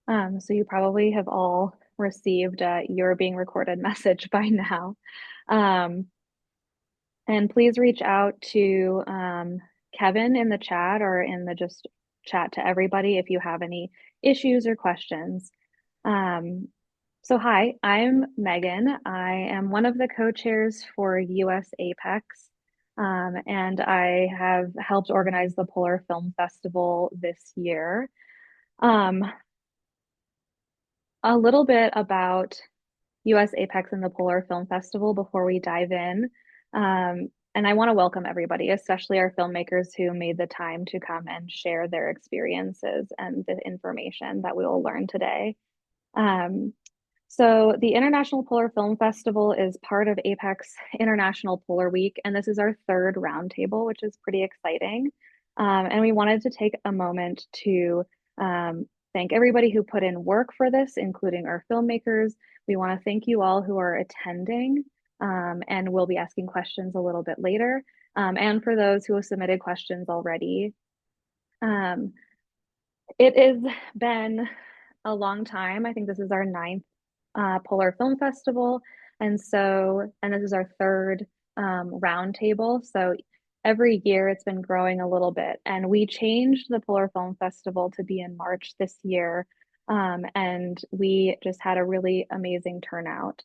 So you probably have all received "you're being recorded" message by now. Um, and please reach out to Kevin in the chat or in the just chat to everybody if you have any issues or questions. Um, so hi, I'm Megan. I am one of the co-chairs for USAPECS, and I have helped organize the Polar Film Festival this year. Um, a little bit about US Apex and the Polar Film Festival before we dive in. And I want to welcome everybody, especially our filmmakers who made the time to come and share their experiences and the information that we will learn today. Um, so, the International Polar Film Festival is part of APEC's International Polar Week, and this is our third roundtable, which is pretty exciting. And we wanted to take a moment to thank everybody who put in work for this, including our filmmakers. We want to thank you all who are attending, and we'll be asking questions a little bit later. And for those who have submitted questions already, um, it has been a long time. I think this is our ninth Polar Film Festival. And this is our third roundtable. So every year it's been growing a little bit. And we changed the Polar Film Festival to be in March this year. And we just had a really amazing turnout,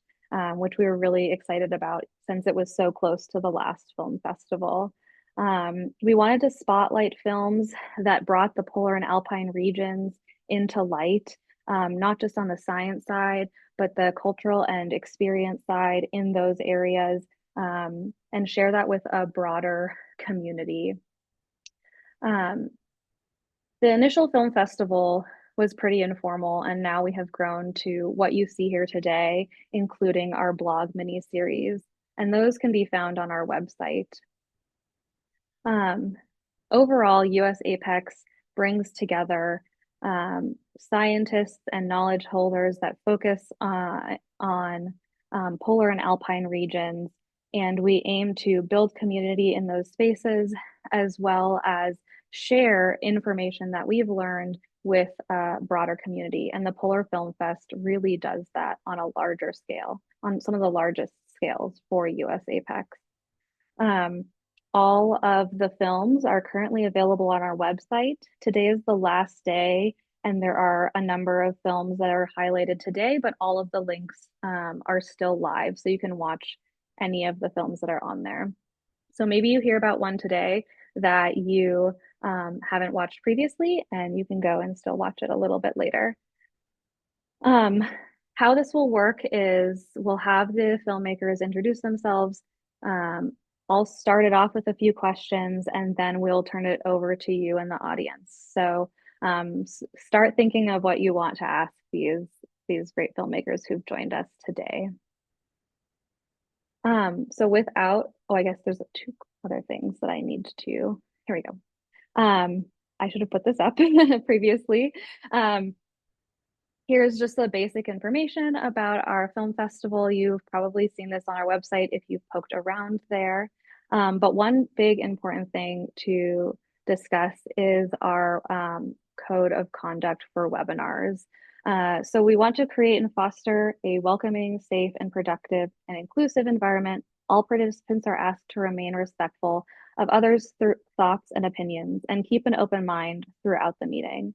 which we were really excited about since it was so close to the last film festival. We wanted to spotlight films that brought the polar and alpine regions into light, not just on the science side, but the cultural and experience side in those areas, and share that with a broader community. Um, the initial film festival was pretty informal, and now we have grown to what you see here today, including our blog mini series, and those can be found on our website. Um, Overall, US Apex brings together scientists and knowledge holders that focus on polar and alpine regions, and we aim to build community in those spaces as well as share information that we've learned with a broader community. And the Polar Film Fest really does that on a larger scale, on some of the largest scales for US Apex. Um, all of the films are currently available on our website. Today is the last day, and there are a number of films that are highlighted today, but all of the links are still live, so you can watch any of the films that are on there. So maybe you hear about one today that you haven't watched previously, and you can go and still watch it a little bit later. Um, how this will work is we'll have the filmmakers introduce themselves. Um, I'll start it off with a few questions and then we'll turn it over to you in the audience. So start thinking of what you want to ask these great filmmakers who've joined us today. So without, oh, I guess there's two other things that I need to, here we go. I should have put this up previously. Here's just the basic information about our film festival. You've probably seen this on our website if you've poked around there. But one big important thing to discuss is our code of conduct for webinars. So we want to create and foster a welcoming, safe, and productive and inclusive environment. All participants are asked to remain respectful of others' thoughts and opinions and keep an open mind throughout the meeting.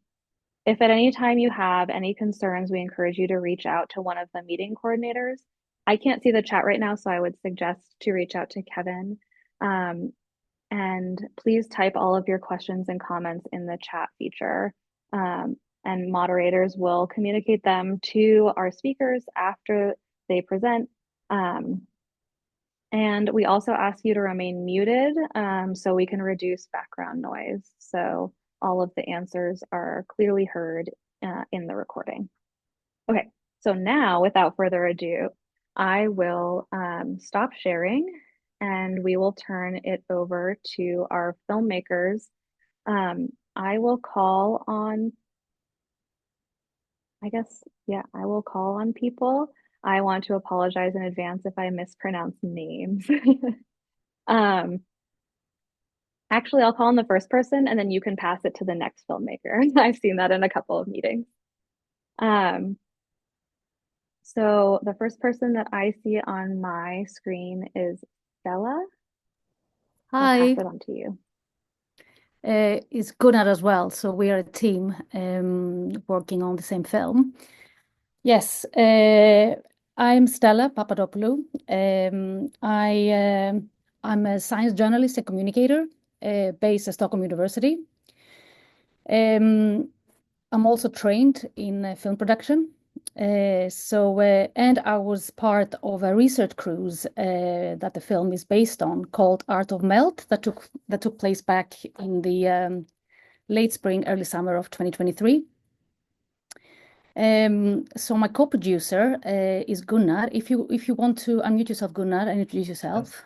If at any time you have any concerns, we encourage you to reach out to one of the meeting coordinators. I can't see the chat right now, so I would suggest to reach out to Kevin. Um, and please type all of your questions and comments in the chat feature. And moderators will communicate them to our speakers after they present. And we also ask you to remain muted so we can reduce background noise. So all of the answers are clearly heard in the recording. Okay, so now without further ado, I will stop sharing and we will turn it over to our filmmakers. I will call on, I guess, yeah, I will call on people. I want to apologize in advance if I mispronounce names. um, Actually, I'll call on the first person and then you can pass it to the next filmmaker. I've seen that in a couple of meetings. Um, so the first person that I see on my screen is Stella. I'll pass Hi, it on to you. it's Gunnar as well. So we are a team working on the same film. Yes, I'm Stella Papadopoulou. I'm a science journalist and communicator based at Stockholm University. Um, I'm also trained in film production. And I was part of a research cruise that the film is based on called Art of Melt that took place back in the late spring, early summer of 2023. So my co-producer is Gunnar. If you want to unmute yourself, Gunnar, and introduce Yes. yourself.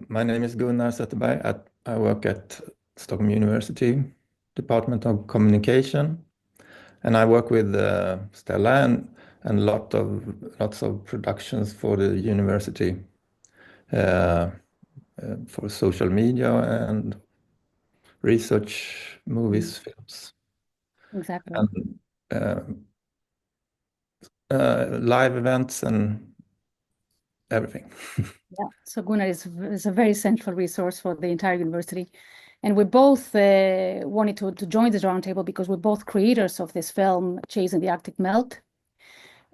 My name is Gunnar Zetterberg. I work at Stockholm University, Department of Communication, and I work with Stella and lots of productions for the university uh, for social media and research, Mhm. movies, films, Exactly. and uh, live events and everything. Yeah. So Gunnar is a very central resource for the entire university. And we both wanted to join this roundtable because we're both creators of this film, Chasing the Arctic Melt.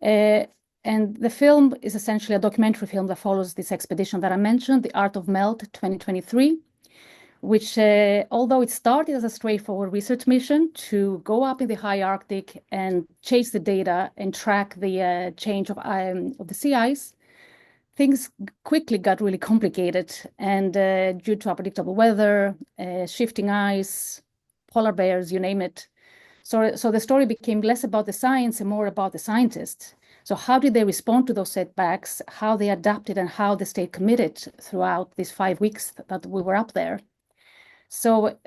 Uh, and the film is essentially a documentary film that follows this expedition that I mentioned, the Art of Melt 2023, which, although it started as a straightforward research mission to go up in the high Arctic and chase the data and track the change of the sea ice, things quickly got really complicated. And due to unpredictable weather, shifting ice, polar bears, you name it. So the story became less about the science and more about the scientists. So how did they respond to those setbacks, how they adapted, and how they stayed committed throughout these 5 weeks that we were up there? So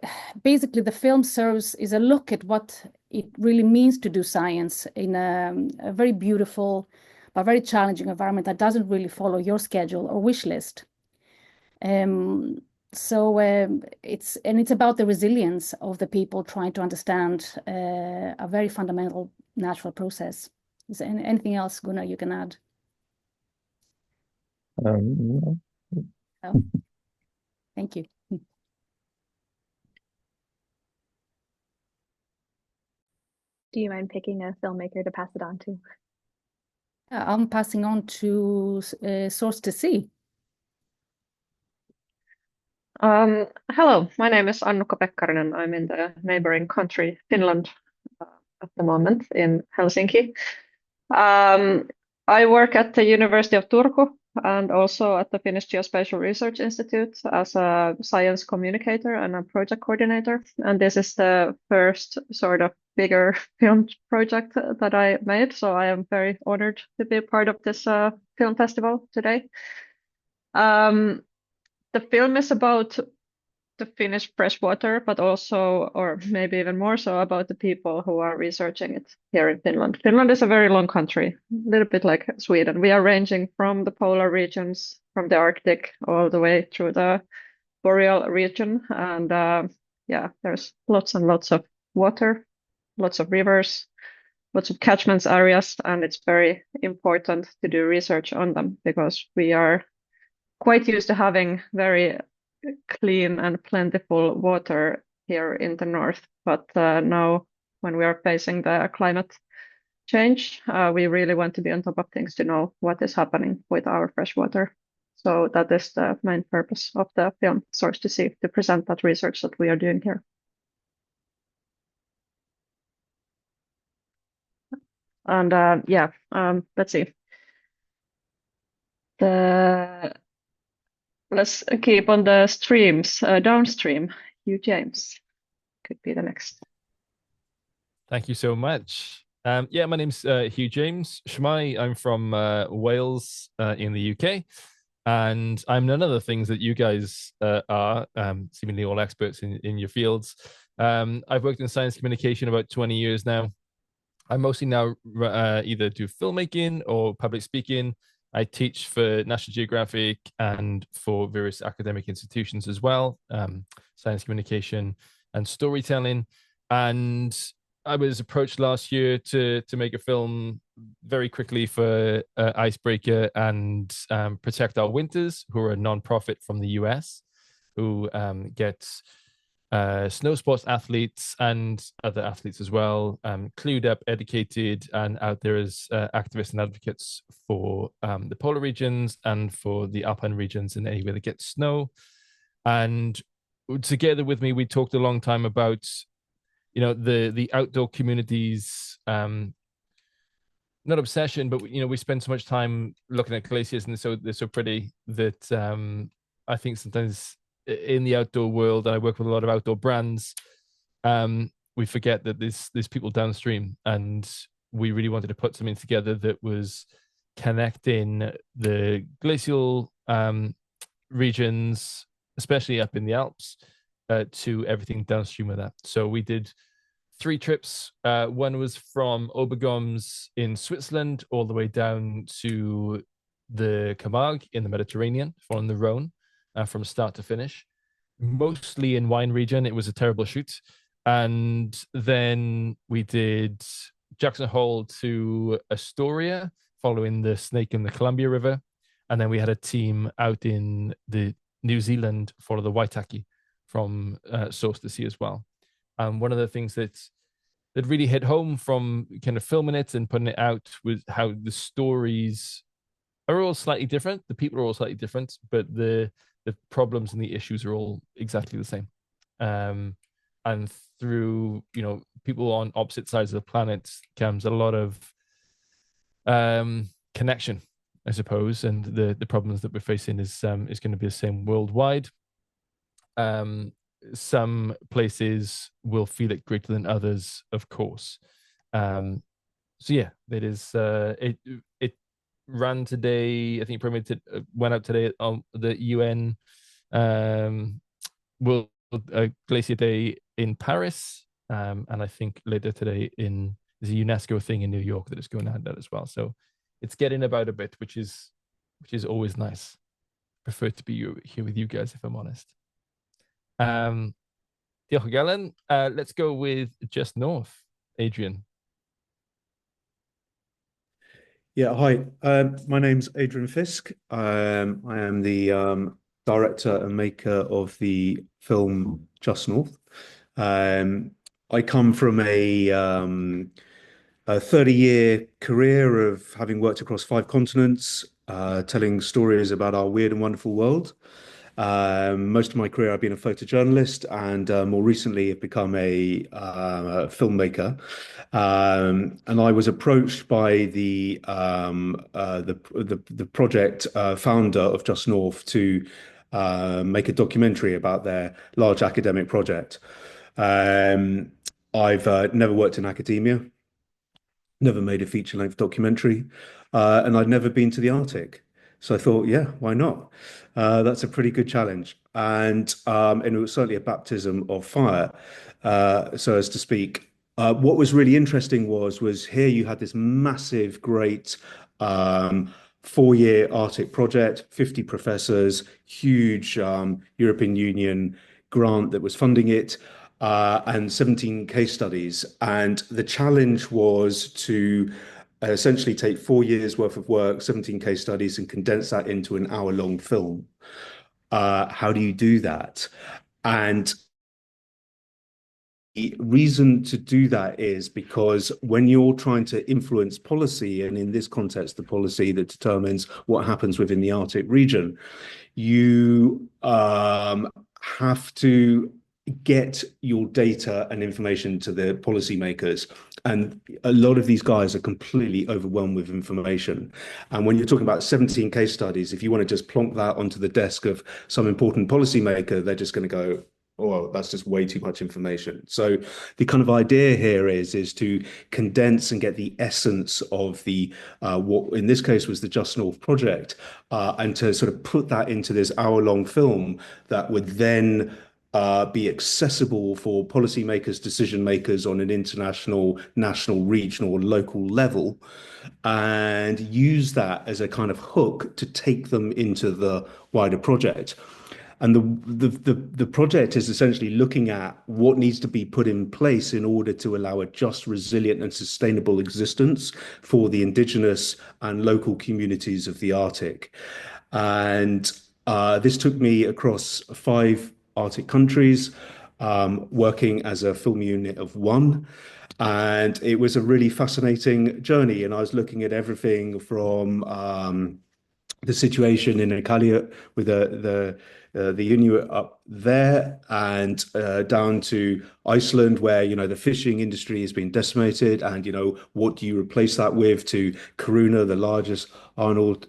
basically, the film serves as a look at what it really means to do science in a very beautiful but very challenging environment that doesn't really follow your schedule or wish list. Um, it's about the resilience of the people trying to understand a very fundamental natural process. Is there anything else, Gunnar, you can add? Um, No? Thank you. Do you mind picking a filmmaker to pass it on to? I'm passing on to Source to See. Hello, my name is Annukka Pekkarinen. I'm in the neighboring country, Finland, uh, at the moment in Helsinki. Um, I work at the University of Turku and also at the Finnish Geospatial Research Institute as a science communicator and a project coordinator. And this is the first sort of bigger film project that I made. So I am very honored to be part of this film festival today. Um, the film is about the Finnish freshwater, but also, or maybe even more so, about the people who are researching it here in Finland. Finland is a very long country, a little bit like Sweden. We are ranging from the polar regions, from the Arctic, all the way through the boreal region. And yeah, there's lots and lots of water, lots of rivers, lots of catchment areas, and it's very important to do research on them because we are quite used to having very clean and plentiful water here in the north. But now, when we are facing the climate change, we really want to be on top of things to know what is happening with our fresh water. So that is the main purpose of the film Source to See, to present that research that we are doing here. And yeah, let's see. The Let's keep on the streams downstream. Hugh James could be the next. Thank you so much. Yeah, my name's Hugh James Shmai. I'm from Wales in the UK. And I'm none of the things that you guys are, seemingly all experts in your fields. I've worked in science communication about 20 years now. I mostly now either do filmmaking or public speaking. I teach for National Geographic and for various academic institutions as well, science communication and storytelling. And I was approached last year to make a film very quickly for Icebreaker and Protect Our Winters, who are a non-profit from the US, who gets snow sports athletes and other athletes as well, clued up, educated, and out there as activists and advocates for the polar regions and for the alpine regions and anywhere that gets snow. And together with me, we talked a long time about, you know, the outdoor communities, not obsession, but you know, we spend so much time looking at glaciers and they're so pretty that I think sometimes in the outdoor world, and I work with a lot of outdoor brands, we forget that there's people downstream, and we really wanted to put something together that was connecting the glacial regions, especially up in the Alps, to everything downstream of that. So we did 3 trips. One was from Obergums in Switzerland all the way down to the Camargue in the Mediterranean, following the Rhone from start to finish, mostly in wine region. It was a terrible shoot. And then we did Jackson Hole to Astoria, following the Snake and the Columbia River. And then we had a team out in the New Zealand for the Waitaki from source to sea as well. And one of the things that really hit home from kind of filming it and putting it out was how the stories are all slightly different. The people are all slightly different, but the problems and the issues are all exactly the same. And through, you know, people on opposite sides of the planet comes a lot of connection, I suppose. And the problems that we're facing is going to be the same worldwide. Some places will feel it greater than others, of course. So yeah, it is. It ran today. I think went out today on the UN World Glacier Day in Paris, and I think later today there's a UNESCO thing in New York that is going on that as well. So it's getting about a bit, which is always nice. Prefer to be here with you guys, if I'm honest. Diolch o galon. Let's go with Just North, Adrian. Yeah, hi. My name's Adrian Fisk. I am the director and maker of the film Just North. I come from a 30-year career of having worked across 5 continents, telling stories about our weird and wonderful world. Most of my career, I've been a photojournalist, and more recently, I've become a filmmaker. And I was approached by the project founder of Just North to make a documentary about their large academic project. I've never worked in academia, never made a feature-length documentary, and I'd never been to the Arctic. So I thought, yeah, why not? That's a pretty good challenge. And it was certainly a baptism of fire, so as to speak. What was really interesting was here you had this massive, great 4-year Arctic project, 50 professors, huge European Union grant that was funding it, and 17 case studies. And the challenge was to essentially take 4 years worth of work, 17 case studies, and condense that into an hour-long film. How do you do that? And the reason to do that is because when you're trying to influence policy, and in this context, the policy that determines what happens within the Arctic region, you have to get your data and information to the policymakers. And a lot of these guys are completely overwhelmed with information. And when you're talking about 17 case studies, if you want to just plonk that onto the desk of some important policymaker, they're just going to go, oh, that's just way too much information. So the kind of idea here is to condense and get the essence of the what in this case was the Just North project, and to sort of put that into this hour-long film that would then be accessible for policymakers, decision makers on an international, national, regional, local level, and use that as a kind of hook to take them into the wider project. And the project is essentially looking at what needs to be put in place in order to allow a just, resilient, and sustainable existence for the indigenous and local communities of the Arctic. And this took me across 5 Arctic countries, working as a film unit of one. And it was a really fascinating journey. And I was looking at everything from the situation in Italia with the Inuit up there, and down to Iceland, where the fishing industry has been decimated, and what do you replace that with? To Kiruna, the largest Arnold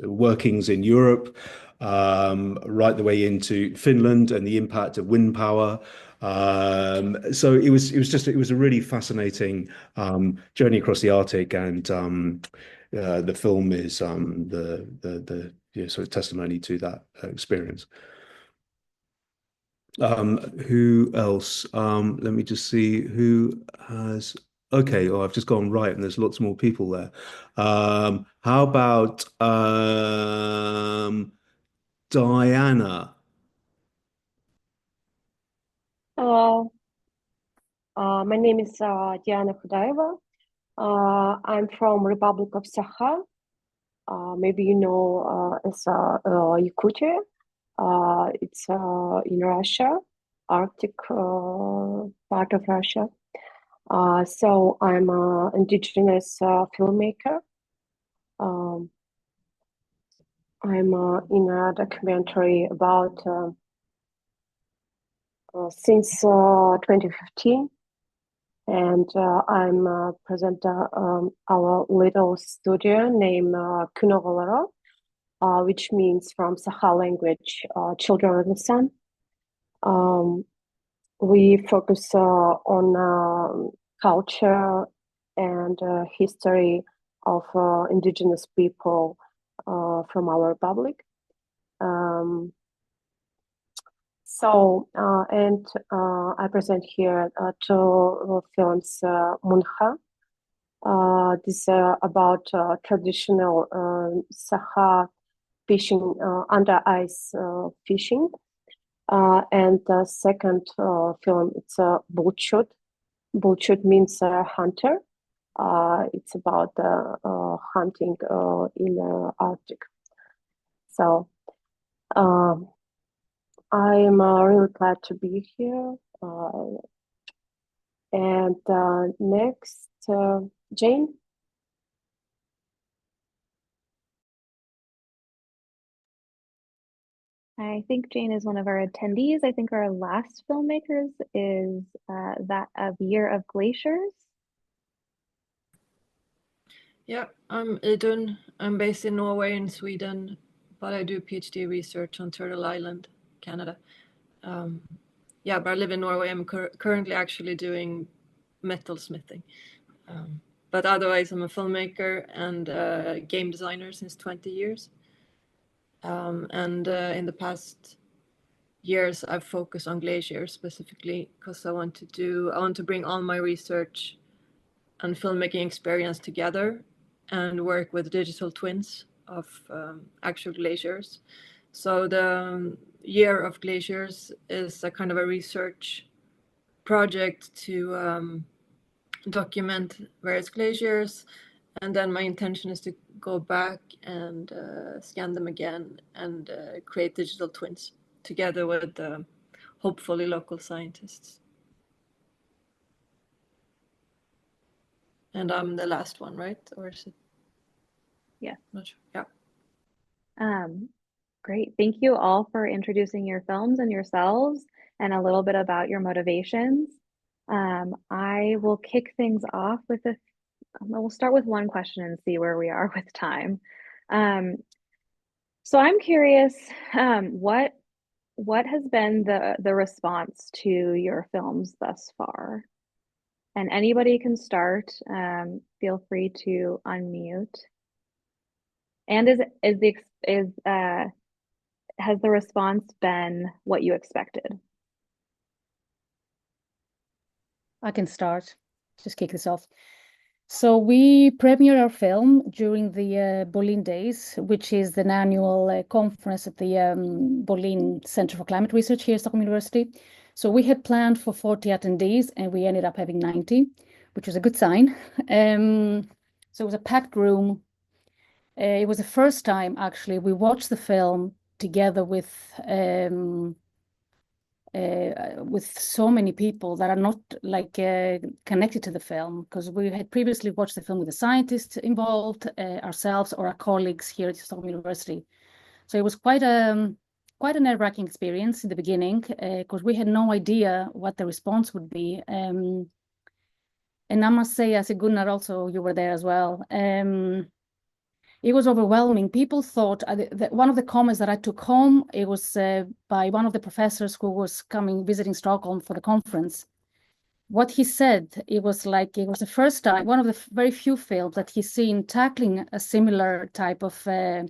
workings in Europe, right the way into Finland and the impact of wind power. So it was a really fascinating journey across the Arctic, and the film is sort of testimony to that experience. Who else? Let me just see who has. Okay, I've just gone right, and there's lots more people there. How about Diana? Hello, my name is Diana Khudaeva. I'm from Republic of Sakha. Maybe you know as Yakutia. It's in Russia, Arctic part of Russia. So I'm an indigenous filmmaker. I'm in a documentary about since 2015. And I'm present our little studio named Kunovalaro, which means from Sakha language, children of the sun. We focus on culture and history of indigenous people from our republic. I present here 2 films, Munha. This is about traditional Sakha fishing, under ice fishing. And the second film, it's Bulchut. Bulchut means hunter. It's about hunting in the Arctic. So I'm really glad to be here. And next, Jane. I think Jane is one of our attendees. I think our last Filmmakers is that of Year of Glaciers. Yeah, I'm Idun. I'm based in Norway and Sweden, but I do PhD research on Turtle Island, Canada. Yeah, but I live in Norway. I'm currently actually doing metal smithing. But otherwise, I'm a filmmaker and a game designer since 20 years. And in the past years, I've focused on glaciers specifically because I want to bring all my research and filmmaking experience together and work with digital twins of actual glaciers. So the Year of Glaciers is a kind of a research project to document various glaciers, and then my intention is to go back and scan them again and create digital twins together with hopefully local scientists. And I'm the last one, right? Or is it? Yeah. Not sure. Yeah. Great. Thank you all for introducing your films and yourselves and a little bit about your motivations. I will kick things off with we'll start with one question and see where we are with time. So I'm curious, what has been the response to your films thus far? And anybody can start. Feel free to unmute. And has the response been what you expected? I can start, just kick this off. So we premiere our film during the Berlin Days, which is the annual conference at the Berlin Center for Climate Research here at Stockholm University. So we had planned for 40 attendees and we ended up having 90, which was a good sign. So it was a packed room. It was the first time actually we watched the film together with so many people that are not like connected to the film, because we had previously watched the film with the scientists involved, ourselves or our colleagues here at Stockholm University. So it was quite a nerve-wracking experience in the beginning, because we had no idea what the response would be. And I must say, as a Gunnar, also you were there as well. It was overwhelming. People thought that one of the comments that I took home, it was by one of the professors who was visiting Stockholm for the conference. What he said, it was like it was the first time, one of the very few films that he's seen tackling a similar type of theme,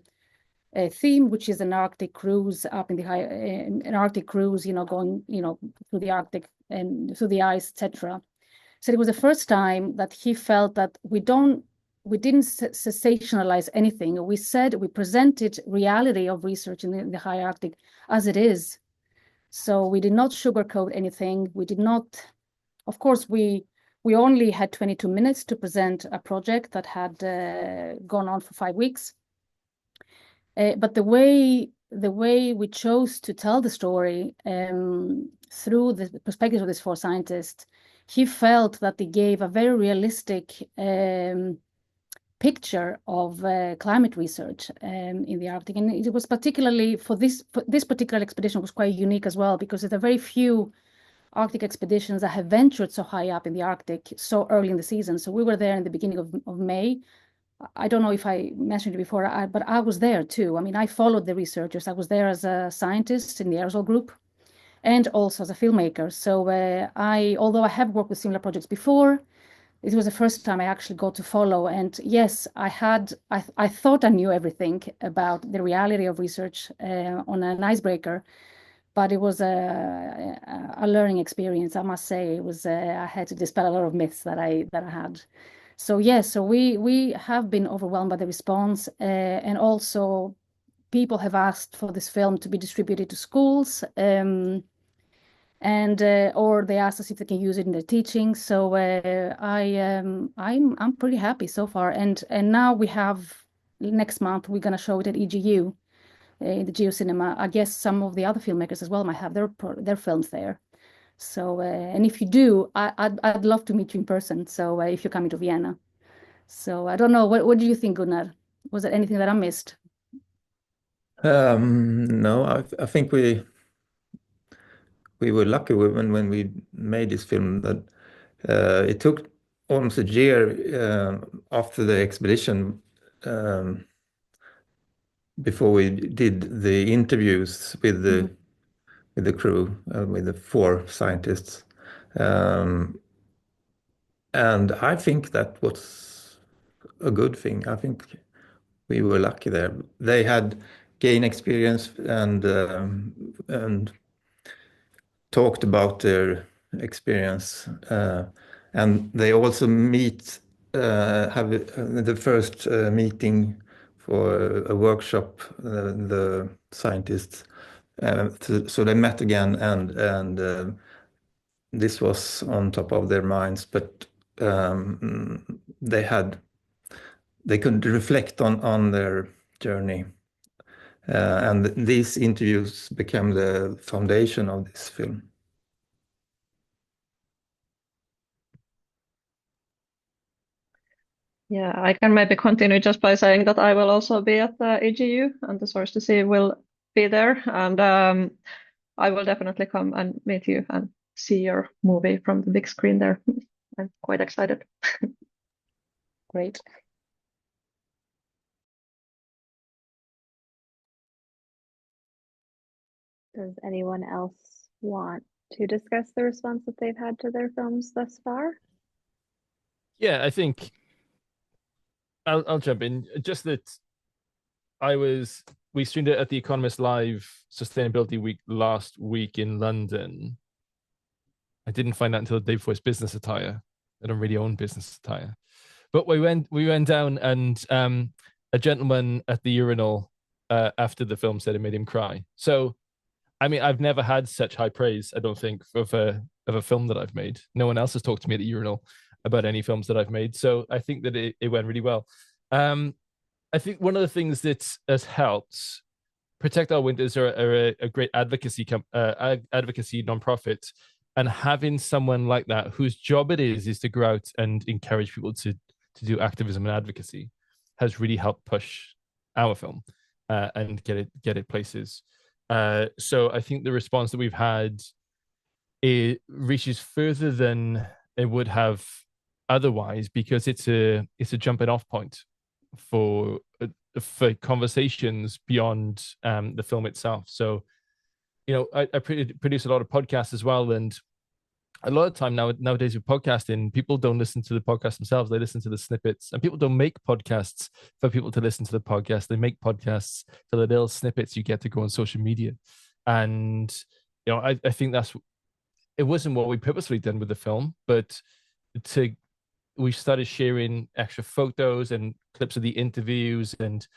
which is an Arctic cruise up in the high, an Arctic cruise, going, through the Arctic and through the ice, etc. So it was the first time that he felt that we didn't sensationalize anything. We presented reality of research in the high Arctic as it is. So we did not sugarcoat anything. We did not, of course, we only had 22 minutes to present a project that had gone on for 5 weeks. But the way we chose to tell the story through the perspective of these 4 scientists, he felt that they gave a very realistic picture of climate research in the Arctic. And it was particularly for this particular expedition was quite unique as well, because there are very few Arctic expeditions that have ventured so high up in the Arctic so early in the season. So we were there in the beginning of May. I don't know if I mentioned it before, but I was there too. I mean, I followed the researchers. I was there as a scientist in the aerosol group and also as a filmmaker. So although I have worked with similar projects before, it was the first time I actually got to follow. And yes, I thought I knew everything about the reality of research on an icebreaker, but it was a learning experience. I must say, it was I had to dispel a lot of myths that I had. So yes, so we have been overwhelmed by the response, and also people have asked for this film to be distributed to schools, and or they asked us if they can use it in their teaching. So I'm pretty happy so far, and now we have next month we're going to show it at EGU in the Geo Cinema. I guess some of the other filmmakers as well might have their films there. So and if you do, I'd love to meet you in person. So if you're coming to Vienna. So I don't know, what do you think, Gunnar? Was there anything that I missed? No, I think we were lucky when we made this film that it took almost a year after the expedition before we did the interviews with the crew, with the 4 scientists. And I think that was a good thing. I think we were lucky there. They had gained experience and talked about their experience, and they also have the first meeting for a workshop, the scientists. So they met again, and this was on top of their minds, but they could reflect on their journey. And these interviews became the foundation of this film. Yeah, I can maybe continue just by saying that I will also be at the EGU, and the Source to See will be there, and I will definitely come and meet you and see your movie from the big screen there. I'm quite excited. Great. Does anyone else want to discuss the response that they've had to their films thus far? Yeah, I think I'll jump in. Just that we streamed it at the Economist Live Sustainability Week last week in London. I didn't find out until the day before it's business attire. I don't really own business attire. But we went down, and a gentleman at the urinal after the film said it made him cry. So, I mean, I've never had such high praise, I don't think, of a film that I've made. No one else has talked to me at the urinal about any films that I've made. So I think that it went really well. I think one of the things that has helped, Protect Our Winters are a great advocacy nonprofit, and having someone like that whose job it is to go out and encourage people to do activism and advocacy has really helped push our film and get it places. So I think the response that we've had, it reaches further than it would have otherwise, because it's a jumping off point for conversations beyond the film itself. So, you know, I produce a lot of podcasts as well, and a lot of time nowadays with podcasting, people don't listen to the podcast themselves; they listen to the snippets. And people don't make podcasts for people to listen to the podcast; they make podcasts for the little snippets you get to go on social media. And you know, I think it wasn't what we purposely done with the film, but we started sharing extra photos and clips of the interviews and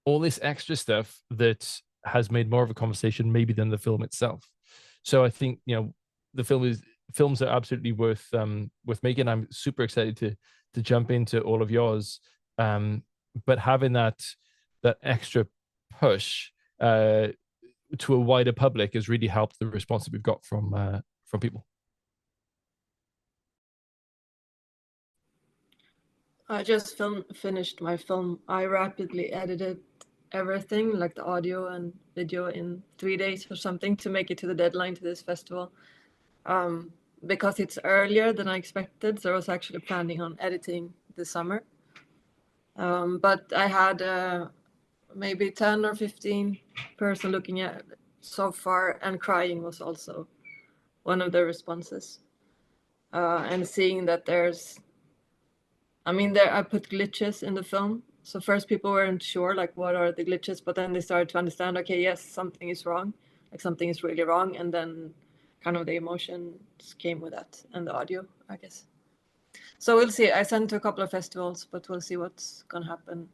all this extra stuff that has made more of a conversation maybe than the film itself. So I think, you know, films are absolutely worth making. I'm super excited to jump into all of yours, but having that extra push to a wider public has really helped the response that we've got from people. I just finished my film. I rapidly edited everything, like the audio and video, in 3 days or something to make it to the deadline to this festival. Because it's earlier than I expected, so I was actually planning on editing this summer. But I had maybe 10 or 15 person looking at it so far, and crying was also one of the responses. And seeing that I put glitches in the film. So first people weren't sure, like, what are the glitches? But then they started to understand, okay, yes, something is wrong. Like, something is really wrong. And then kind of the emotions came with that, and the audio, I guess. So we'll see. I sent to a couple of festivals, but we'll see what's going to happen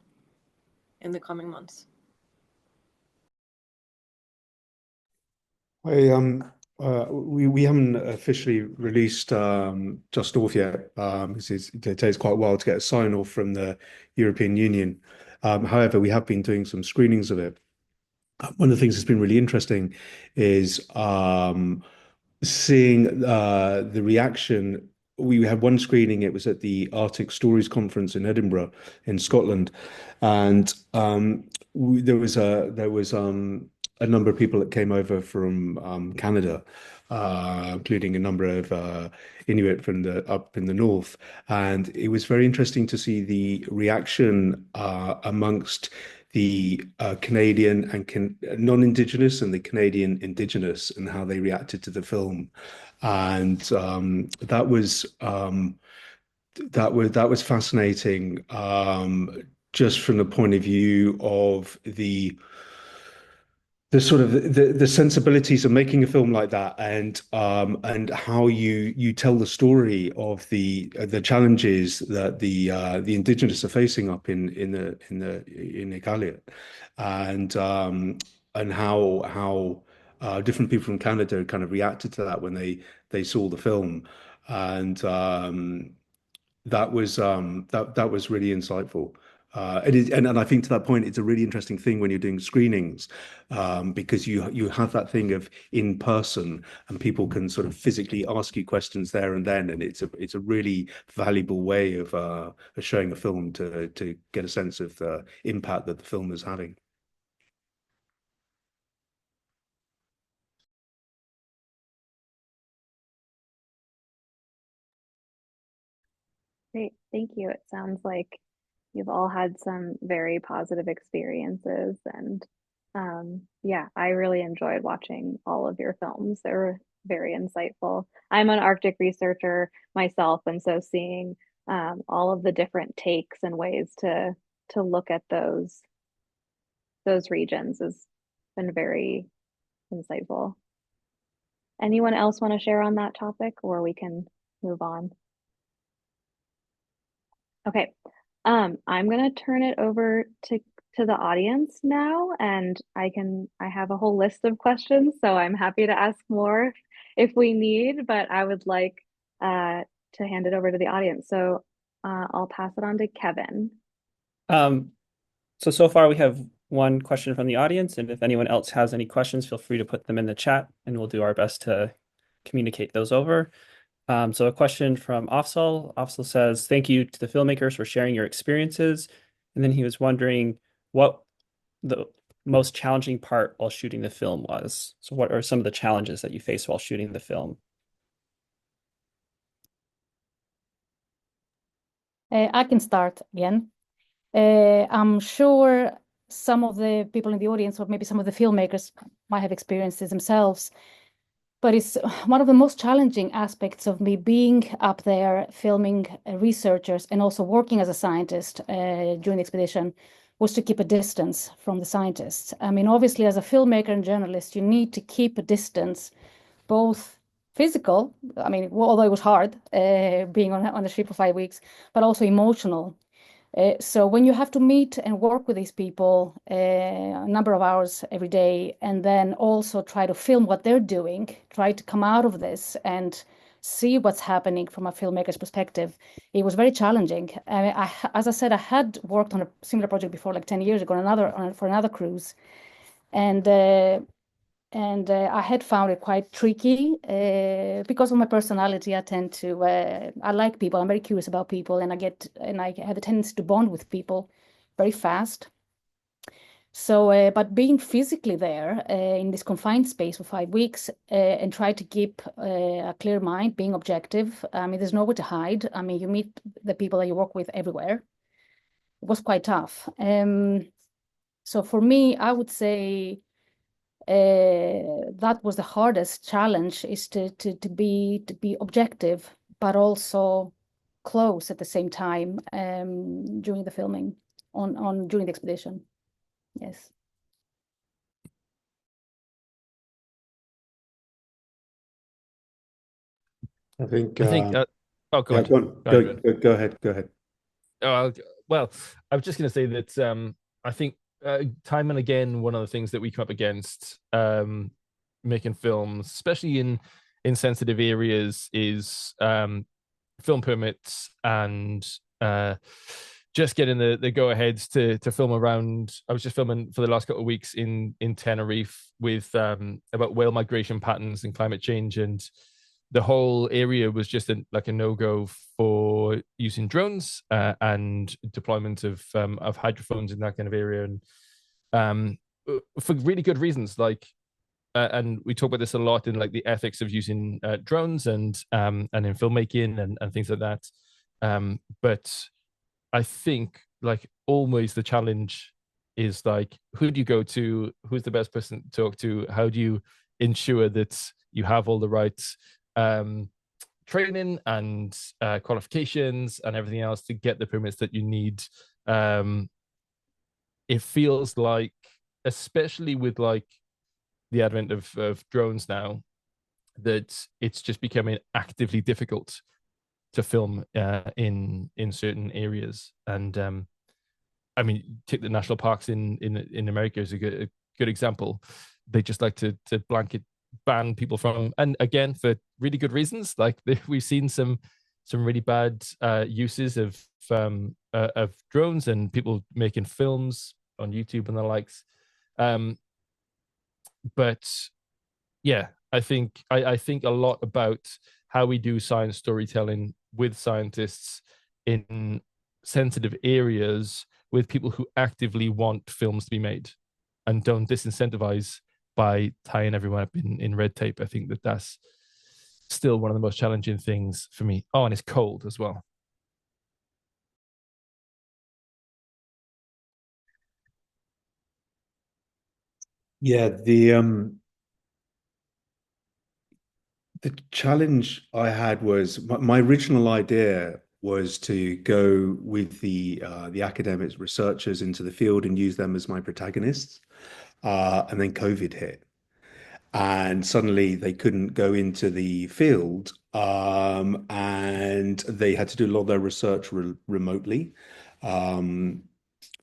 in the coming months. We haven't officially released Just Off yet, because it takes quite a while to get a sign off from the European Union. However, we have been doing some screenings of it. One of the things that's been really interesting is seeing the reaction. We had one screening. It was at the Arctic Stories Conference in Edinburgh, in Scotland, and there was a number of people that came over from Canada, including a number of Inuit from up in the north, and it was very interesting to see the reaction amongst the Canadian and non-Indigenous and the Canadian Indigenous, and how they reacted to the film, and that was fascinating, just from the point of view of the sort of the sensibilities of making a film like that, and how you tell the story of the challenges that the Indigenous are facing up in Iqaluit, and how different people from Canada kind of reacted to that when they saw the film, and that was really insightful. And I think to that point, it's a really interesting thing when you're doing screenings, because you have that thing of in person, and people can sort of physically ask you questions there and then, and it's a really valuable way of showing a film to get a sense of the impact that the film is having. Great, thank you. It sounds like you've all had some very positive experiences, and yeah, I really enjoyed watching all of your films. They were very insightful. I'm an Arctic researcher myself, and so seeing all of the different takes and ways to look at those regions has been very insightful. Anyone else want to share on that topic, or we can move on? Okay. I'm gonna turn it over to the audience now, and I have a whole list of questions, so I'm happy to ask more if we need, but I would like to hand it over to the audience. So I'll pass it on to Kevin. So far we have one question from the audience, and if anyone else has any questions, feel free to put them in the chat, and we'll do our best to communicate those over. So a question from Afsal. Afsal says, "Thank you to the filmmakers for sharing your experiences." And then he was wondering what the most challenging part while shooting the film was. So what are some of the challenges that you faced while shooting the film? I can start again. I'm sure some of the people in the audience, or maybe some of the filmmakers, might have experienced this themselves. But it's one of the most challenging aspects of me being up there filming researchers and also working as a scientist during the expedition was to keep a distance from the scientists. I mean, obviously, as a filmmaker and journalist, you need to keep a distance, both physical, I mean, although it was hard being on the ship for 5 weeks, but also emotional. So when you have to meet and work with these people a number of hours every day, and then also try to film what they're doing, try to come out of this and see what's happening from a filmmaker's perspective, it was very challenging. As I said, I had worked on a similar project before, like 10 years ago, for another cruise, and I had found it quite tricky because of my personality. I tend to I like people. I'm very curious about people, and I have a tendency to bond with people very fast. So, but being physically there in this confined space for 5 weeks and try to keep a clear mind, being objective. I mean, there's nowhere to hide. I mean, you meet the people that you work with everywhere. It was quite tough. So for me, I would say that was the hardest challenge, is to be objective, but also close at the same time during the filming during the expedition. Yes. I think. Oh, go Yeah, on. go on. Go ahead. Go ahead. Oh, well, I was just going to say that I think time and again, one of the things that we come up against making films, especially in sensitive areas, is film permits and just getting the go aheads to film around. I was just filming for the last couple of weeks in Tenerife with about whale migration patterns and climate change, and the whole area was just like a no-go for using drones and deployment of hydrophones in that kind of area, and for really good reasons. Like, and we talk about this a lot in like the ethics of using drones and in filmmaking and things like that. But I think like always the challenge is like, who do you go to? Who's the best person to talk to? How do you ensure that you have all the right training and qualifications and everything else to get the permits that you need? It feels like, especially with like the advent of drones now, that it's just becoming actively difficult to film in certain areas. And I mean, take the national parks in America as a good example. They just like to blanket ban people from, and again for really good reasons. Like we've seen some really bad uses of drones and people making films on YouTube and the likes. But yeah, I think a lot about how we do science storytelling with scientists in sensitive areas with people who actively want films to be made and don't disincentivize by tying everyone up in red tape. I think that's still one of the most challenging things for me. Oh, and it's cold as well. Yeah, the challenge I had was my original idea was to go with the academics, researchers into the field and use them as my protagonists, and then COVID hit, and suddenly they couldn't go into the field, and they had to do a lot of their research remotely,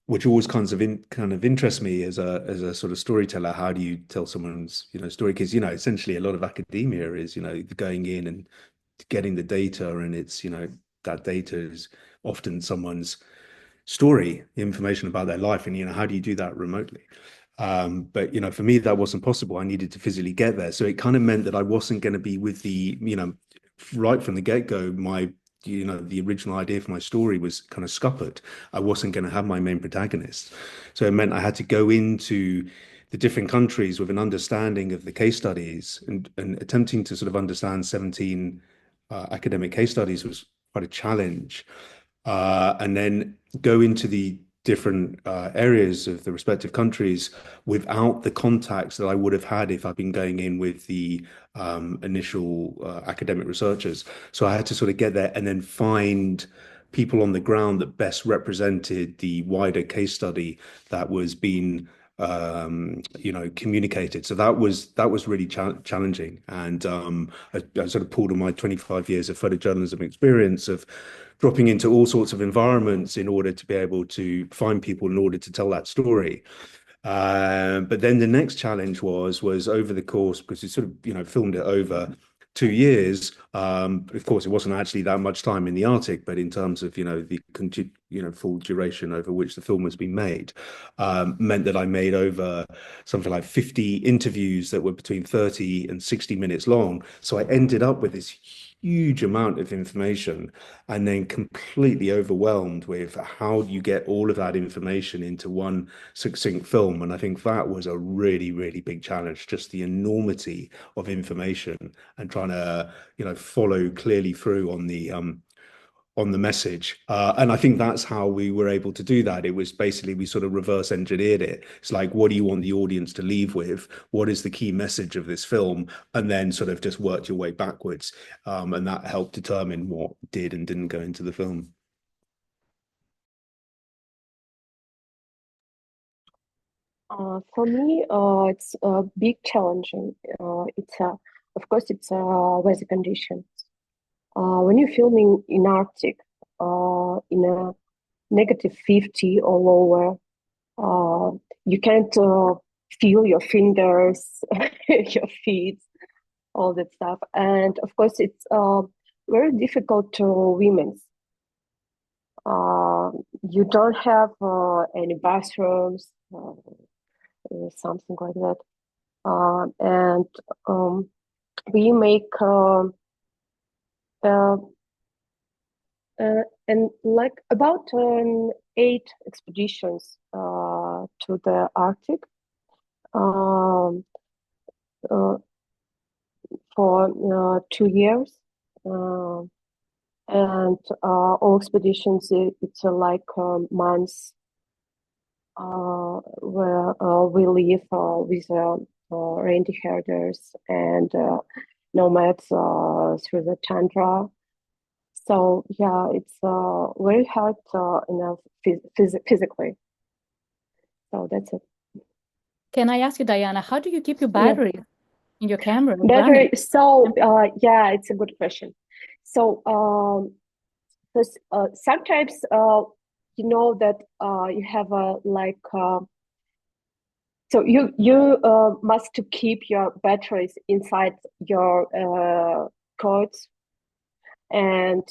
which always kind of interests me as a sort of storyteller. How do you tell someone's story? Because essentially a lot of academia is going in and getting the data, and it's that data is often someone's story, information about their life, and how do you do that remotely? But for me, that wasn't possible. I needed to physically get there, so it kind of meant that I wasn't going to be with the right from the get-go. The original idea for my story was kind of scuppered. I wasn't going to have my main protagonist, so it meant I had to go into the different countries with an understanding of the case studies, and attempting to sort of understand 17 academic case studies was quite a challenge. And then go into the different areas of the respective countries without the contacts that I would have had if I'd been going in with the initial academic researchers. So I had to sort of get there and then find people on the ground that best represented the wider case study that was being communicated. So that was really challenging. And I sort of pulled on my 25 years of photojournalism experience of dropping into all sorts of environments in order to be able to find people in order to tell that story. But then the next challenge was over the course, because we sort of filmed it over 2 years. Of course, it wasn't actually that much time in the Arctic, but in terms of the full duration over which the film was being made, meant that I made over something like 50 interviews that were between 30 and 60 minutes long. So I ended up with this huge amount of information, and then completely overwhelmed with how you get all of that information into one succinct film. And I think that was a really, really big challenge, just the enormity of information and trying to, follow clearly through on the message. And I think that's how we were able to do that. It was basically, we sort of reverse engineered it. It's like, what do you want the audience to leave with? What is the key message of this film? And then sort of just worked your way backwards. And that helped determine what did and didn't go into the film. For me, it's a big challenging. Of course, it's weather conditions. When you're filming in Arctic, in a -50 or lower, you can't feel your fingers, your feet, all that stuff. And of course, it's very difficult to women. You don't have any bathrooms, something like that. And we make and like about 8 expeditions to the Arctic for 2 years. And all expeditions, it's like months where we live with reindeer herders and nomads through the tundra. So yeah, it's very hard physically. So that's it. Can I ask you, Diana, how do you keep your battery in your camera Battery. running? So yeah, it's a good question. So sometimes you know that you have a like so you must keep your batteries inside your coats, and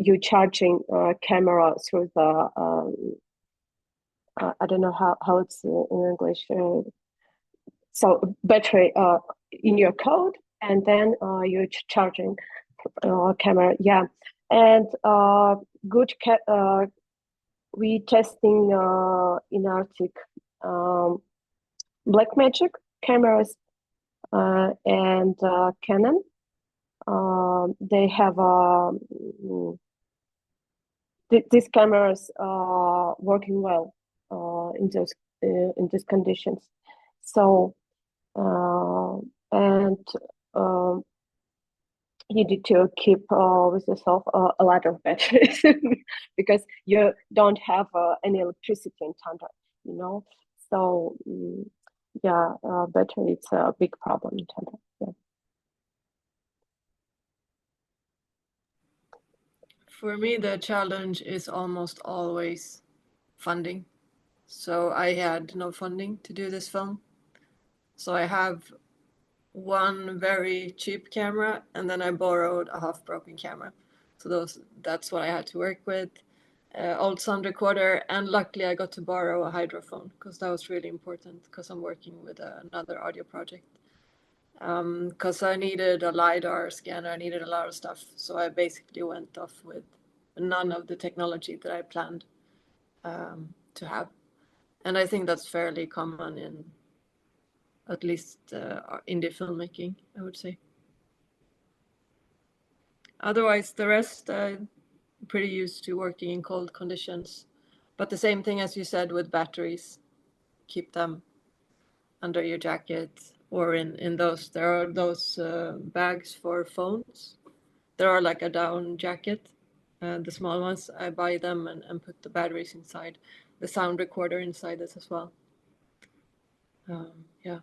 you charging camera through the I don't know how it's in English. So battery in your coat, and then you're charging camera. Yeah, and good we testing in Arctic Blackmagic cameras and Canon. They have these cameras working well in these conditions. So you need to keep with yourself a lot of batteries because you don't have any electricity in tundra, So battery, it's a big problem in China. Yeah. For me, the challenge is almost always funding. So I had no funding to do this film. So I have one very cheap camera, and then I borrowed a half-broken camera. So that's what I had to work with. Old sound recorder, and luckily I got to borrow a hydrophone because that was really important because I'm working with another audio project. Because I needed a LiDAR scanner, I needed a lot of stuff. So I basically went off with none of the technology that I planned to have. And I think that's fairly common in at least indie filmmaking, I would say. Otherwise, the rest, pretty used to working in cold conditions. But the same thing as you said with batteries, keep them under your jacket or in those, there are those bags for phones. There are like a down jacket, the small ones. I buy them and put the batteries inside, the sound recorder inside this as well. Yeah.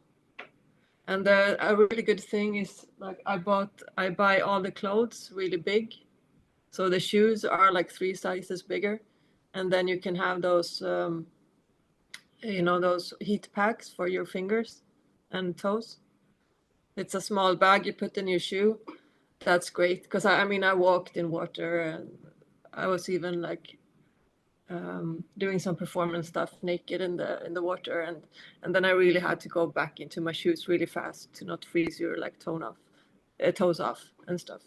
And a really good thing is like I buy all the clothes really big. So the shoes are like 3 sizes bigger. And then you can have those, those heat packs for your fingers and toes. It's a small bag you put in your shoe. That's great. Because I walked in water and I was even like doing some performance stuff naked in the water, and then I really had to go back into my shoes really fast to not freeze your like toes off and stuff.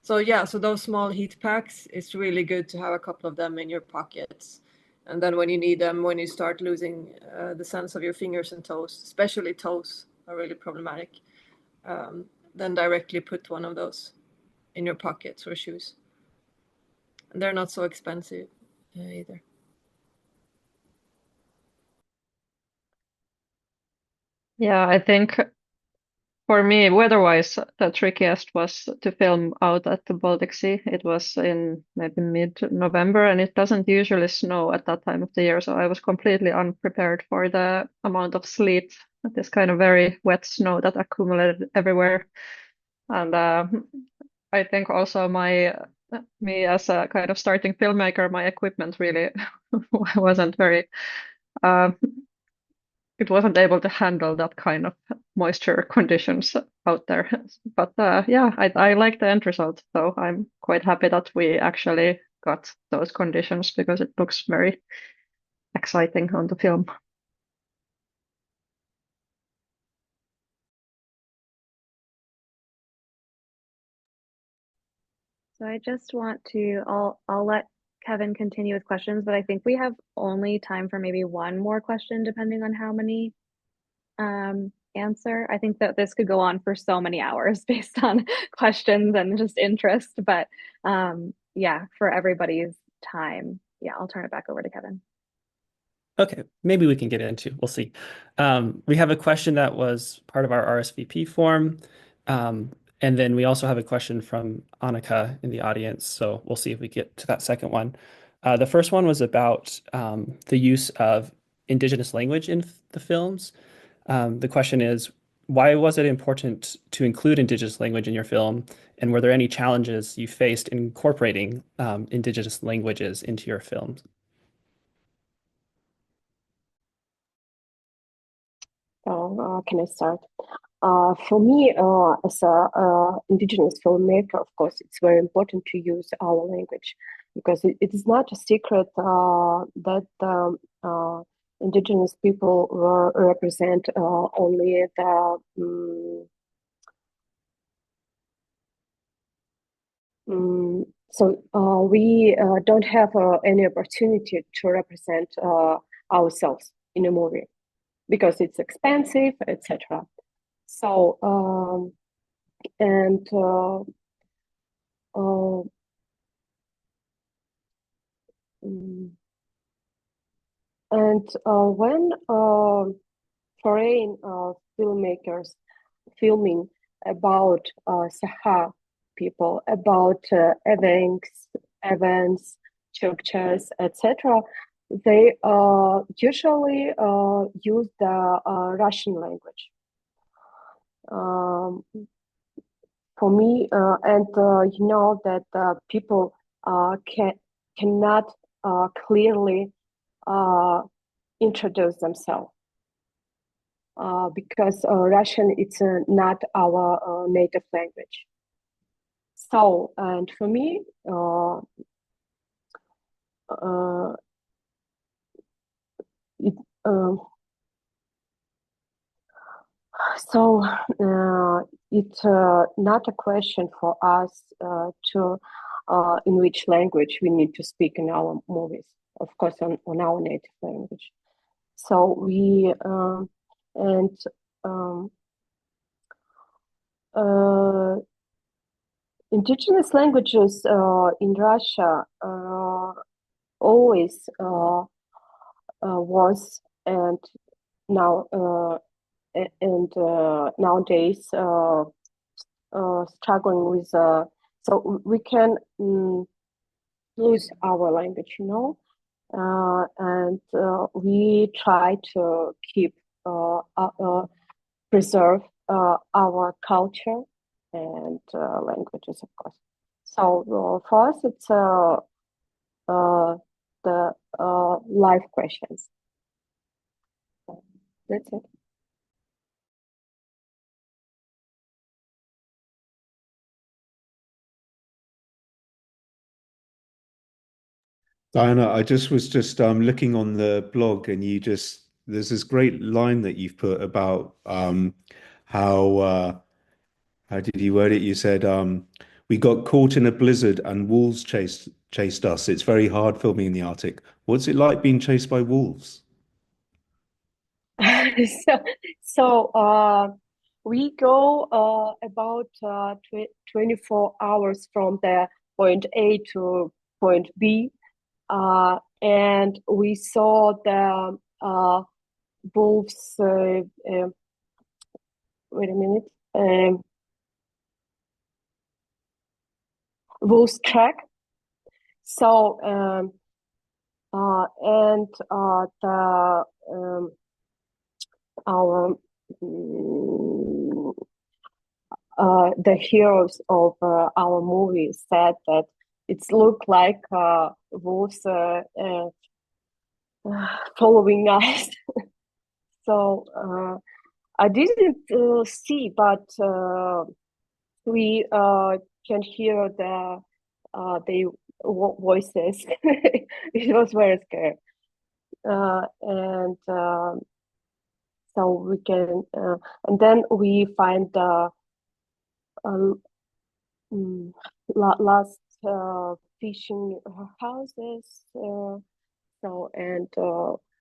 So those small heat packs, it's really good to have a couple of them in your pockets, and then when you need them, when you start losing the sense of your fingers and toes, especially toes are really problematic, then directly put one of those in your pockets or shoes. And they're not so expensive either. Yeah, I think for me, weather-wise, the trickiest was to film out at the Baltic Sea. It was in maybe mid-November, and it doesn't usually snow at that time of the year, so I was completely unprepared for the amount of sleet, this kind of very wet snow that accumulated everywhere. And I think also me as a kind of starting filmmaker, my equipment really wasn't very it wasn't able to handle that kind of moisture conditions out there. But yeah, I like the end result. So I'm quite happy that we actually got those conditions because it looks very exciting on the film. So I just want to, I'll let Kevin continue with questions, but I think we have only time for maybe one more question, depending on how many answer. I think that this could go on for so many hours based on questions and just interest, but yeah, for everybody's time. Yeah, I'll turn it back over to Kevin. Okay, maybe we can get into, we'll see. We have a question that was part of our RSVP form. And then we also have a question from Annika in the audience. So we'll see if we get to that second one. The first one was about the use of Indigenous language in the films. The question is, why was it important to include Indigenous language in your film? And were there any challenges you faced in incorporating Indigenous languages into your films? So can I start? For me, as a Indigenous filmmaker, of course, it's very important to use our language because it is not a secret that Indigenous people represent only the so we don't have any opportunity to represent ourselves in a movie because it's expensive, etc. So and when foreign filmmakers filming about Saha people, about events, churches, etc., they usually use the Russian language. For me, and you know that people cannot clearly introduce themselves because Russian it's not our native language. So, and for me, it, so it's not a question for us to in which language we need to speak in our movies. Of course, on our native language. So we and indigenous languages in Russia always was and now and nowadays struggling with so we can lose our language, you know, and we try to keep preserve our culture and languages, of course. So for us, it's the life questions. That's it. Diana, I was just looking on the blog, and there's this great line that you've put about how did you word it? You said we got caught in a blizzard and wolves chased us. It's very hard filming in the Arctic. What's it like being chased by wolves? So we go about 24 hours from the point A to point B, and we saw the wolves. Wait a minute. Wolves track. So and the our the heroes of our movie said that it's looked like wolves following us. So I didn't see, but we can hear the voices. It was very scary, and so we can, and then we find the last fishing houses. So and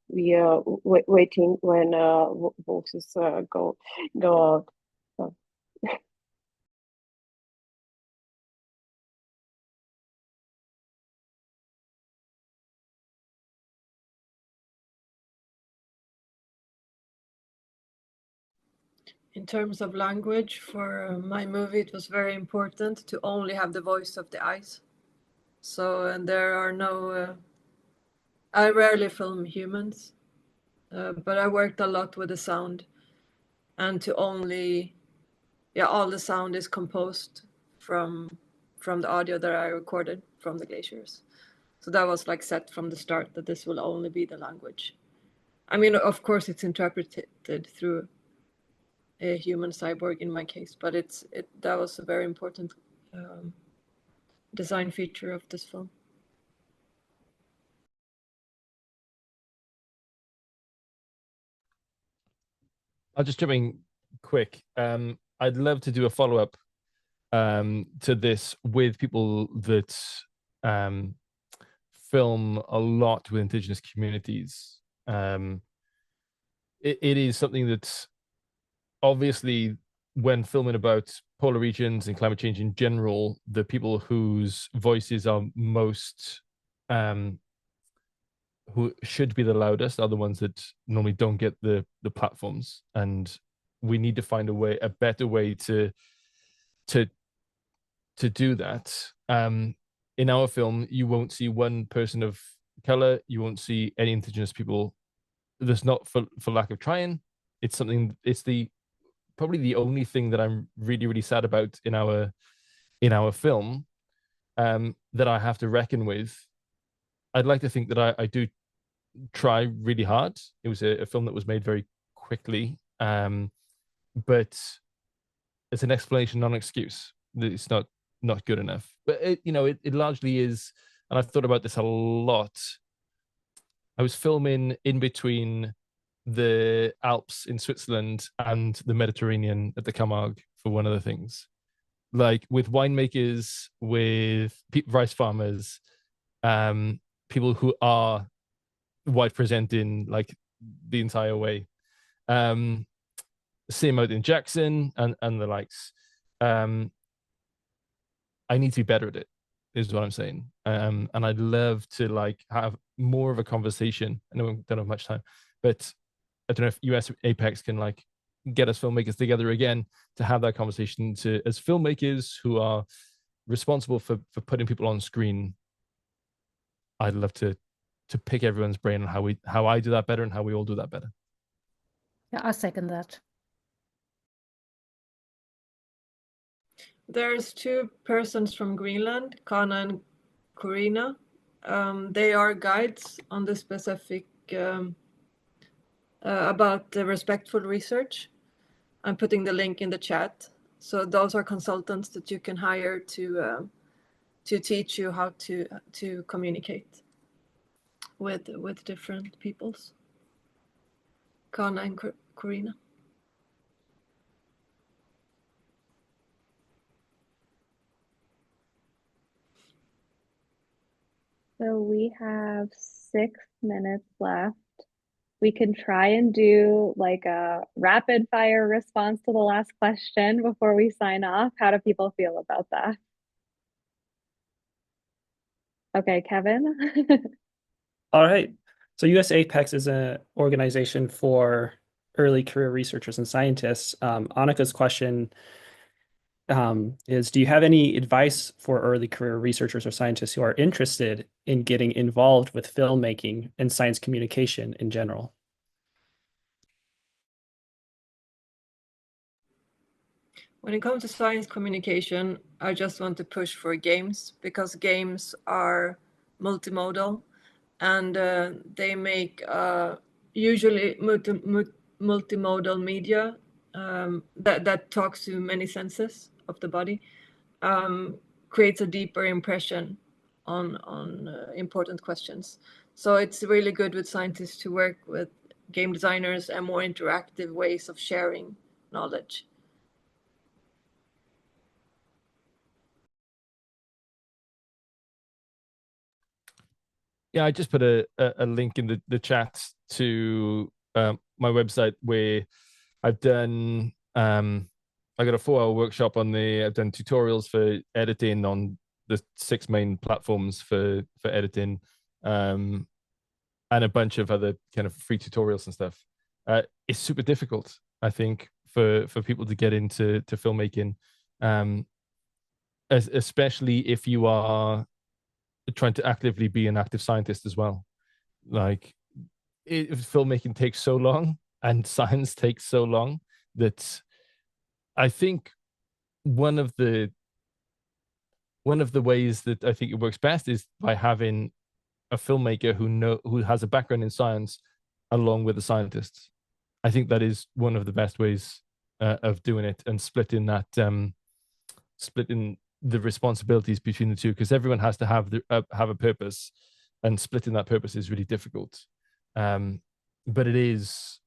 we are waiting when wolves go out. So. In terms of language, for my movie, it was very important to only have the voice of the ice. So, and there are no, I rarely film humans, but I worked a lot with the sound, and to only, all the sound is composed from the audio that I recorded from the glaciers. So that was like set from the start that this will only be the language. I mean, of course, it's interpreted through a human cyborg in my case, but that was a very important design feature of this film. I'll just jump in quick. I'd love to do a follow-up to this with people that film a lot with indigenous communities. It is something that's obviously, when filming about polar regions and climate change in general, the people whose voices are most who should be the loudest are the ones that normally don't get the platforms, and we need to find a better way to do that. In our film, you won't see one person of color. You won't see any indigenous people. That's not for lack of trying. It's something. It's probably the only thing that I'm really, really sad about in our film, that I have to reckon with. I'd like to think that I do try really hard. It was a film that was made very quickly, but it's an explanation, not an excuse. It's not good enough. But it largely is. And I've thought about this a lot. I was filming in between the Alps in Switzerland and the Mediterranean at the Camargue for one of the things, like with winemakers, with rice farmers, people who are white presenting like the entire way. Same out in Jackson and the likes. I need to be better at it, is what I'm saying. And I'd love to like have more of a conversation. I know we don't have much time, but I don't know if US Apex can like get us filmmakers together again to have that conversation as filmmakers who are responsible for putting people on screen. I'd love to pick everyone's brain on how I do that better and how we all do that better. Yeah, I second that. There's two persons from Greenland, Kana and Corina. They are guides on the specific about the respectful research. I'm putting the link in the chat. So those are consultants that you can hire to teach you how to communicate with different peoples. Kana and Corina. So we have 6 minutes left. We can try and do like a rapid fire response to the last question before we sign off. How do people feel about that? Okay, Kevin. All right. So USAPECS is an organization for early career researchers and scientists. Annika's question is, do you have any advice for early career researchers or scientists who are interested in getting involved with filmmaking and science communication in general? When it comes to science communication, I just want to push for games, because games are multimodal and they make usually multimodal media that talks to many senses of the body, creates a deeper impression on important questions. So it's really good with scientists to work with game designers and more interactive ways of sharing knowledge. Yeah, I just put a link in the chat to my website where I've done I got a 4-hour workshop on I've done tutorials for editing on the 6 main platforms for editing, and a bunch of other kind of free tutorials and stuff. It's super difficult, I think, for people to get into filmmaking, especially if you are trying to actively be an active scientist as well. Like, filmmaking takes so long and science takes so long that I think one of the ways that I think it works best is by having a filmmaker who has a background in science along with the scientists. I think that is one of the best ways of doing it, and splitting the responsibilities between the two, because everyone has to have a purpose, and splitting that purpose is really difficult. But it is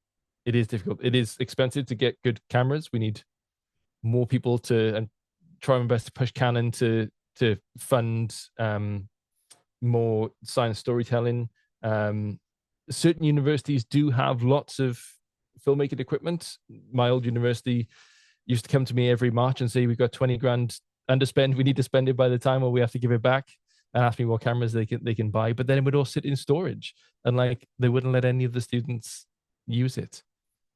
difficult. It is expensive to get good cameras. We need more people and try my best to push Canon to fund more science storytelling. Certain universities do have lots of filmmaking equipment. My old university used to come to me every March and say, we've got 20 grand underspend, we need to spend it by the time, or we have to give it back, and ask me what cameras they can buy. But then it would all sit in storage, and like they wouldn't let any of the students use it.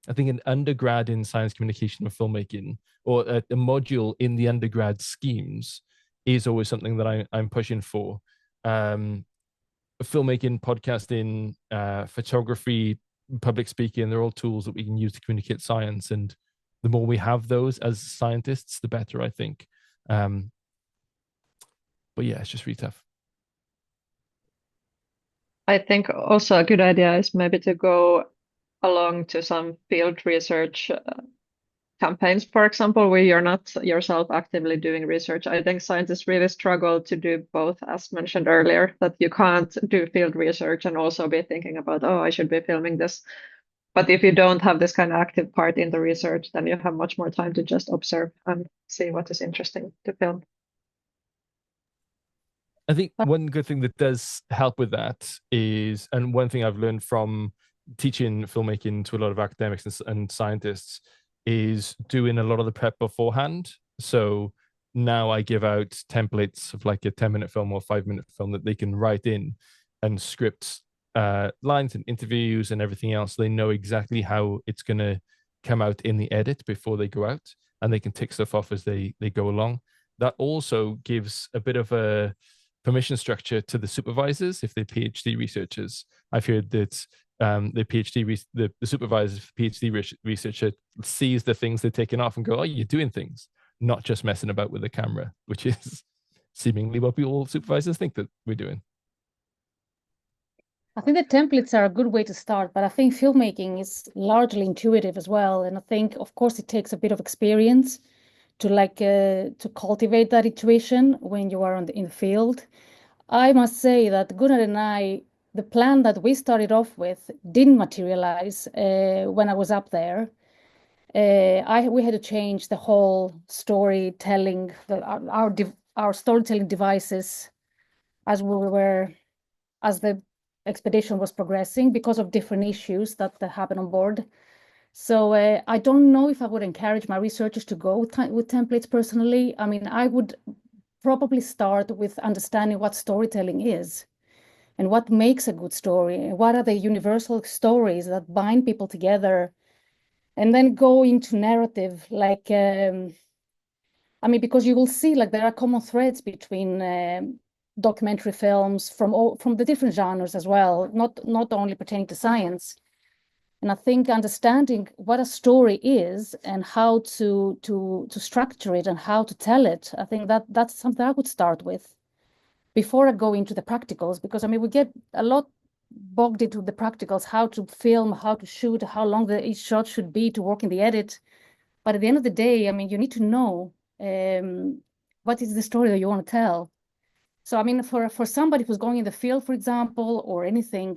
I think an undergrad in science communication or filmmaking, or a module in the undergrad schemes, is always something that I'm pushing for. filmmaking, podcasting, photography, public speaking, they're all tools that we can use to communicate science. And the more we have those as scientists, the better, I think. But yeah, it's just really tough. I think also a good idea is maybe to go along to some field research campaigns, for example, where you're not yourself actively doing research. I think scientists really struggle to do both, as mentioned earlier, that you can't do field research and also be thinking about, oh, I should be filming this. But if you don't have this kind of active part in the research, then you have much more time to just observe and see what is interesting to film. I think one good thing that does help with that is, and one thing I've learned from teaching filmmaking to a lot of academics and scientists, is doing a lot of the prep beforehand. So now I give out templates of like a 10-minute film or 5-minute film that they can write in and script lines and interviews and everything else. They know exactly how it's going to come out in the edit before they go out, and they can tick stuff off as they go along. That also gives a bit of a permission structure to the supervisors if they're PhD researchers. I've heard that the supervisor, PhD researcher, sees the things they're taking off and go, "Oh, you're doing things, not just messing about with the camera," which is seemingly what all supervisors think that we're doing. I think the templates are a good way to start, but I think filmmaking is largely intuitive as well. And I think, of course, it takes a bit of experience to cultivate that intuition when you are in the field. I must say that Gunnar and I, the plan that we started off with didn't materialize when I was up there. We had to change the whole storytelling, our storytelling devices as the expedition was progressing because of different issues that happened on board. So I don't know if I would encourage my researchers to go with templates personally. I mean, I would probably start with understanding what storytelling is and what makes a good story, and what are the universal stories that bind people together, and then go into narrative. I mean, because you will see like there are common threads between documentary films from the different genres as well, not only pertaining to science. And I think understanding what a story is and how to structure it and how to tell it, I think that's something I would start with before I go into the practicals, because I mean we get a lot bogged into the practicals, how to film, how to shoot, how long each shot should be to work in the edit. But at the end of the day, I mean, you need to know what is the story that you want to tell. So I mean, for somebody who's going in the field, for example, or anything,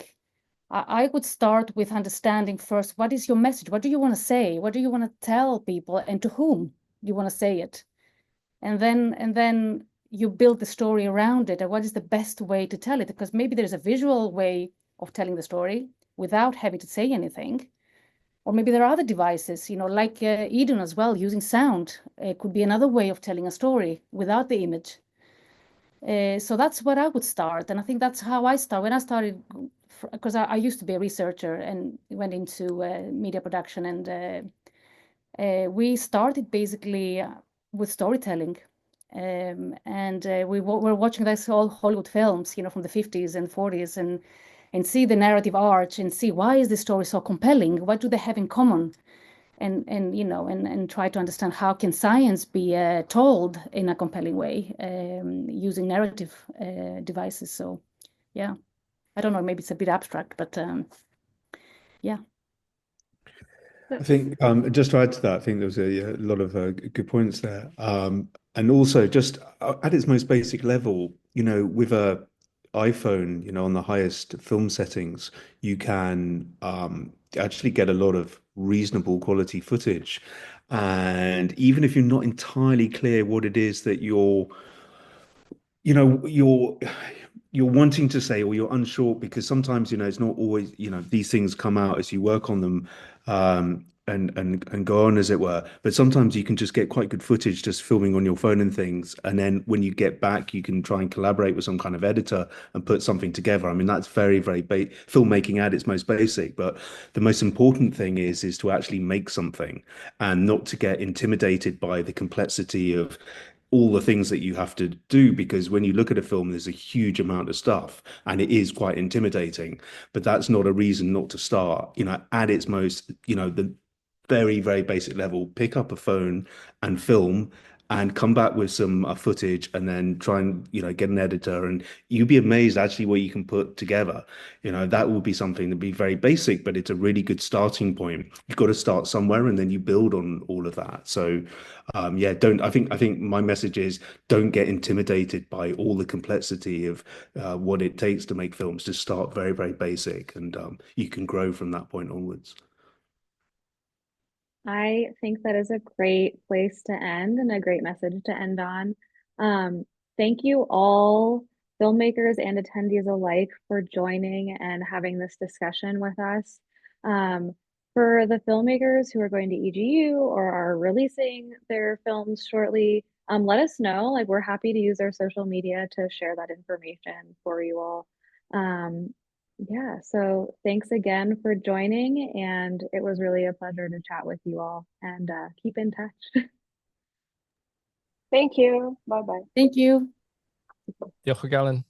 I would start with understanding first, what is your message? What do you want to say? What do you want to tell people, and to whom you want to say it? And then you build the story around it, and what is the best way to tell it? Because maybe there's a visual way of telling the story without having to say anything. Or maybe there are other devices, like Eden as well, using sound. It could be another way of telling a story without the image. So that's what I would start. And I think that's how I start. When I started, because I used to be a researcher and went into media production, and we started basically with storytelling. We were watching these all Hollywood films, from the 50s and 40s, and see the narrative arch and see, why is this story so compelling? What do they have in common? And try to understand how can science be told in a compelling way using narrative devices. So yeah, I don't know, maybe it's a bit abstract, but yeah. I think just to add to that, I think there was a lot of good points there. And also just at its most basic level, with a iPhone, on the highest film settings, you can actually get a lot of reasonable quality footage. And even if you're not entirely clear what it is that you're wanting to say, or you're unsure, because sometimes it's not always these things come out as you work on them and go on, as it were. But sometimes you can just get quite good footage just filming on your phone and things, and then when you get back, you can try and collaborate with some kind of editor and put something together. I mean, that's very, very filmmaking at its most basic. But the most important thing is to actually make something, and not to get intimidated by the complexity of all the things that you have to do, because when you look at a film, there's a huge amount of stuff and it is quite intimidating, but that's not a reason not to start. At its most, the very, very basic level, pick up a phone and film and come back with some footage, and then try and get an editor, and you'd be amazed actually what you can put together. That will be something to be very basic, but it's a really good starting point. You've got to start somewhere and then you build on all of that. So yeah, I think my message is, don't get intimidated by all the complexity of what it takes to make films. Just start very, very basic, and you can grow from that point onwards. I think that is a great place to end and a great message to end on. Thank you all, filmmakers and attendees alike, for joining and having this discussion with us. For the filmmakers who are going to EGU or are releasing their films shortly, let us know. Like, we're happy to use our social media to share that information for you all. Yeah, so thanks again for joining, and it was really a pleasure to chat with you all, and keep in touch. Thank you. Bye bye. Thank you. Diolch o galon.